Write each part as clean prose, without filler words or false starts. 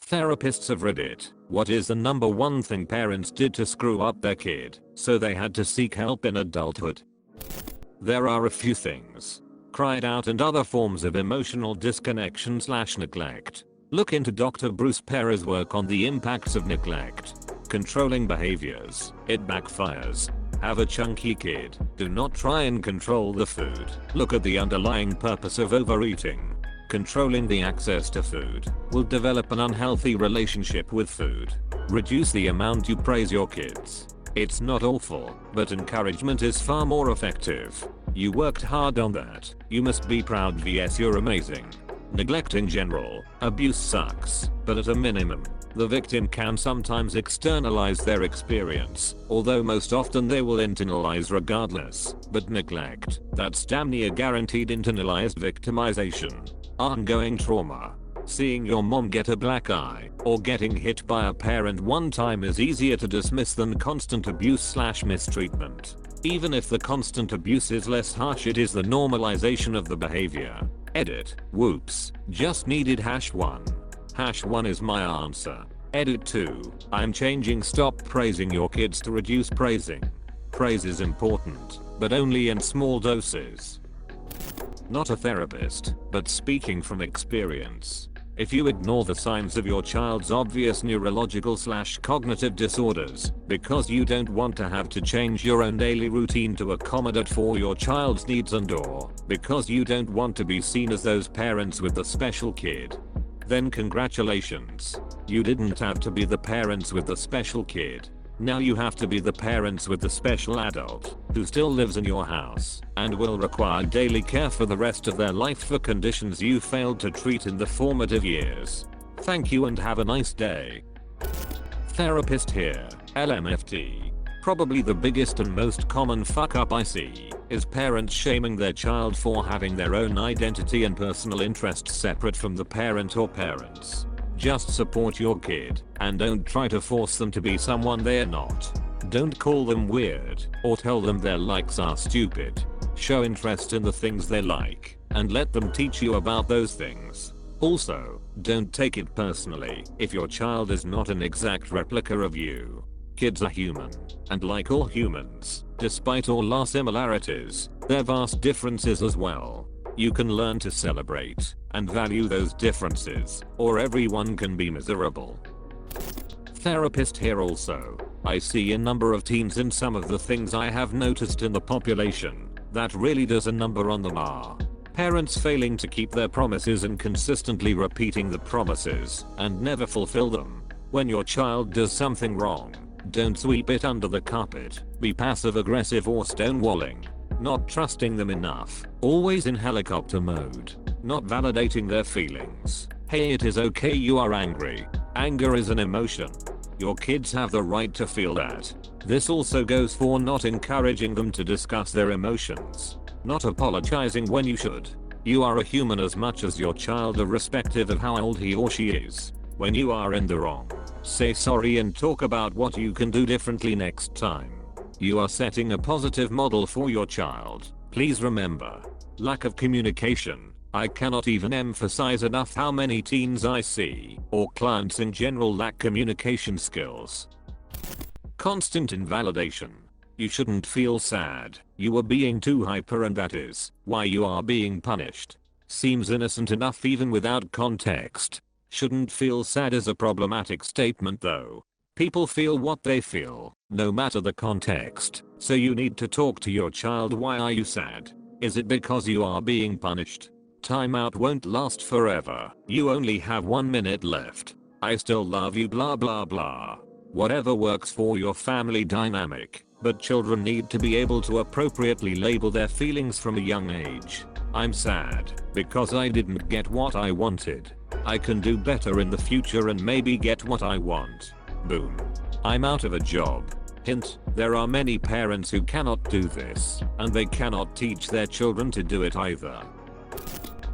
Therapists of Reddit, what is the number one thing parents did to screw up their kid, so they had to seek help in adulthood? There are a few things. Cried out and other forms of emotional disconnection/neglect. Look into Dr. Bruce Perez's work on the impacts of neglect. Controlling behaviors, it backfires. Have a chunky kid, do not try and control the food. Look at the underlying purpose of overeating. Controlling the access to food will develop an unhealthy relationship with food. Reduce the amount you praise your kids. It's not awful, but encouragement is far more effective. You worked hard on that. You must be proud vs you're amazing. Neglect in general, abuse sucks, but at a minimum, the victim can sometimes externalize their experience, although most often they will internalize regardless. But neglect, that's damn near guaranteed internalized victimization. Ongoing trauma. Seeing your mom get a black eye, or getting hit by a parent one time is easier to dismiss than constant abuse/mistreatment. Even if the constant abuse is less harsh, it is the normalization of the behavior. Edit. Whoops. Just needed #1. #1 is my answer. Edit 2. I'm changing stop praising your kids to reduce praising. Praise is important, but only in small doses. Not a therapist, but speaking from experience. If you ignore the signs of your child's obvious neurological/cognitive disorders because you don't want to have to change your own daily routine to accommodate for your child's needs and/or because you don't want to be seen as those parents with the special kid, then congratulations. You didn't have to be the parents with the special kid. Now you have to be the parents with the special adult who still lives in your house and will require daily care for the rest of their life for conditions you failed to treat in the formative years. Thank you and have a nice day. Therapist here, LMFT. Probably the biggest and most common fuck up I see is parents shaming their child for having their own identity and personal interests separate from the parent or parents. Just support your kid and don't try to force them to be someone they're not. Don't call them weird or tell them their likes are stupid. Show interest in the things they like and let them teach you about those things. Also, don't take it personally if your child is not an exact replica of you. Kids are human, and like all humans, despite all our similarities, there are vast differences as well. You can learn to celebrate and value those differences, or everyone can be miserable. Therapist here also. I see a number of teens in some of the things I have noticed in the population that really does a number on them are parents failing to keep their promises and consistently repeating the promises and never fulfill them. When your child does something wrong, don't sweep it under the carpet, be passive aggressive or stonewalling. Not trusting them enough, always in helicopter mode, not validating their feelings. Hey, it is okay you are angry. Anger is an emotion. Your kids have the right to feel that. This also goes for not encouraging them to discuss their emotions. Not apologizing when you should. You are a human as much as your child, irrespective of how old he or she is. When you are in the wrong, say sorry and talk about what you can do differently next time. You are setting a positive model for your child. Please remember, lack of communication. I cannot even emphasize enough how many teens I see, or clients in general, lack communication skills. Constant invalidation. You shouldn't feel sad. You are being too hyper and that is why you are being punished. Seems innocent enough even without context. Shouldn't feel sad is a problematic statement though. People feel what they feel, no matter the context, so you need to talk to your child. Why are you sad? Is it because you are being punished? Timeout won't last forever. You only have 1 minute left. I still love you blah blah blah. Whatever works for your family dynamic, but children need to be able to appropriately label their feelings from a young age. I'm sad because I didn't get what I wanted. I can do better in the future and maybe get what I want. Boom. I'm out of a job. Hint, there are many parents who cannot do this, and they cannot teach their children to do it either.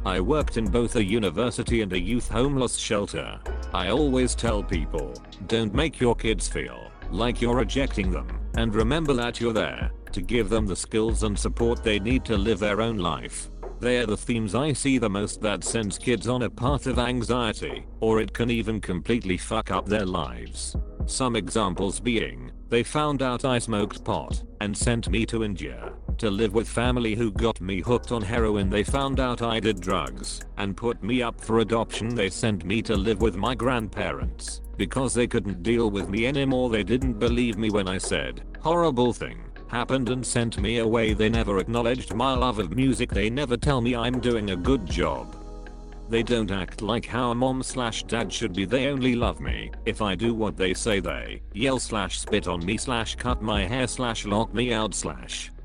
I worked in both a university and a youth homeless shelter. I always tell people, don't make your kids feel like you're rejecting them, and remember that you're there to give them the skills and support they need to live their own life. They are the themes I see the most that sends kids on a path of anxiety, or it can even completely fuck up their lives. Some examples being, they found out I smoked pot and sent me to India to live with family who got me hooked on heroin. They found out I did drugs and put me up for adoption. They sent me to live with my grandparents because they couldn't deal with me anymore. They didn't believe me when I said horrible thing happened and sent me away. They never acknowledged my love of music. They never tell me I'm doing a good job. They don't act like how a mom/dad should be. They only love me if I do what they say. They yell/spit on me/ cut my hair/ lock me out/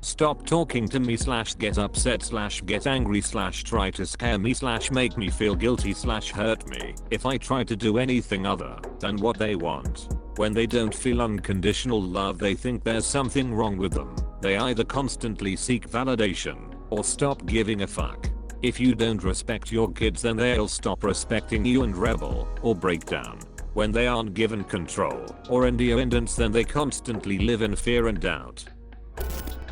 stop talking to me/ get upset/ get angry/ try to scare me/ make me feel guilty/ hurt me if I try to do anything other than what they want. When they don't feel unconditional love, they think there's something wrong with them. They either constantly seek validation or stop giving a fuck. If you don't respect your kids, then they'll stop respecting you and rebel or break down. When they aren't given control or independence, then they constantly live in fear and doubt.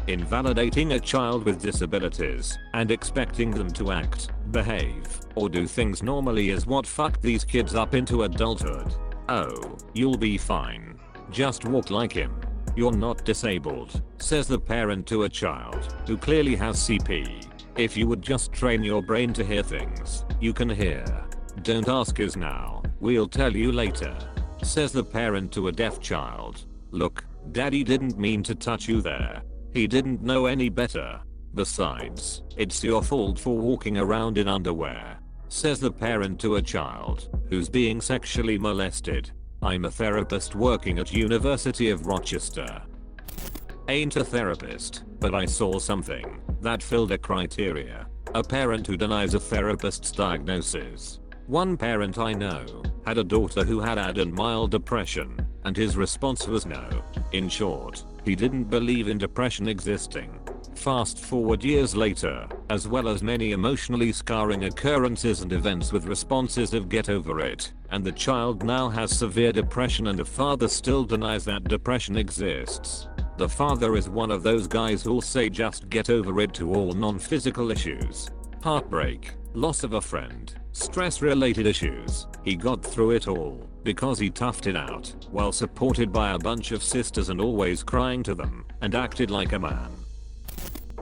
Invalidating a child with disabilities and expecting them to act, behave, or do things normally is what fucked these kids up into adulthood. Oh, you'll be fine. Just walk like him. You're not disabled, says the parent to a child who clearly has CP. If you would just train your brain to hear things you can hear. Don't ask us now, we'll tell you later, says the parent to a deaf child. Look, daddy didn't mean to touch you there. He didn't know any better. Besides, it's your fault for walking around in underwear, says the parent to a child who's being sexually molested. I'm a therapist working at University of Rochester. Ain't a therapist, but I saw something that filled a criteria. A parent who denies a therapist's diagnosis. One parent I know had a daughter who had mild depression, and his response was no. In short, he didn't believe in depression existing. Fast forward years later, as well as many emotionally scarring occurrences and events with responses of get over it, and the child now has severe depression and the father still denies that depression exists. The father is one of those guys who'll say just get over it to all non-physical issues. Heartbreak, loss of a friend, stress-related issues. He got through it all because he toughed it out while supported by a bunch of sisters and always crying to them and acted like a man.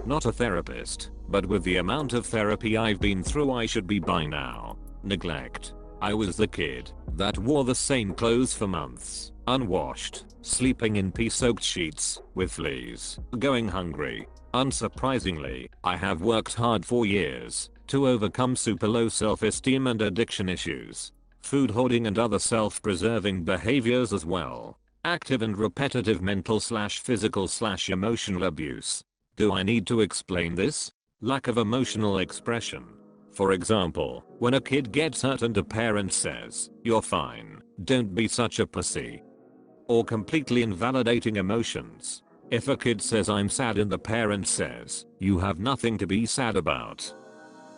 Not a therapist, but with the amount of therapy I've been through I should be by now. Neglect. I was the kid that wore the same clothes for months, unwashed, sleeping in pee-soaked sheets, with fleas, going hungry. Unsurprisingly, I have worked hard for years to overcome super low self-esteem and addiction issues, food hoarding and other self-preserving behaviors as well, active and repetitive mental/physical/emotional abuse. Do I need to explain this? Lack of emotional expression. For example, when a kid gets hurt and a parent says, "You're fine, don't be such a pussy." Or completely invalidating emotions. If a kid says I'm sad and the parent says, "You have nothing to be sad about."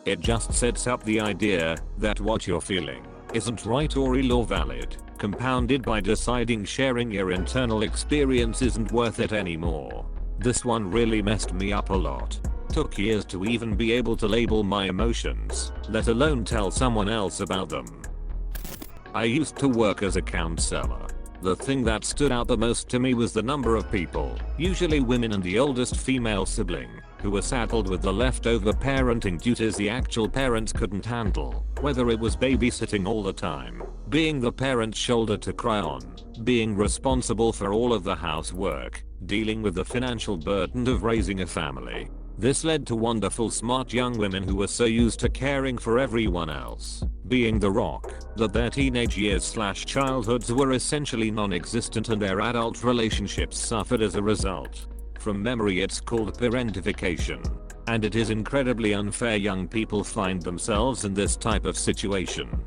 It just sets up the idea that what you're feeling isn't right or real or valid, compounded by deciding sharing your internal experience isn't worth it anymore. This one really messed me up a lot. Took years to even be able to label my emotions, let alone tell someone else about them. I used to work as a counselor. The thing that stood out the most to me was the number of people, usually women and the oldest female sibling, who were saddled with the leftover parenting duties the actual parents couldn't handle, whether it was babysitting all the time, being the parent's shoulder to cry on, being responsible for all of the housework, dealing with the financial burden of raising a family. This led to wonderful smart young women who were so used to caring for everyone else, being the rock, that their teenage years/childhoods were essentially non-existent and their adult relationships suffered as a result. From memory it's called parentification, and it is incredibly unfair young people find themselves in this type of situation.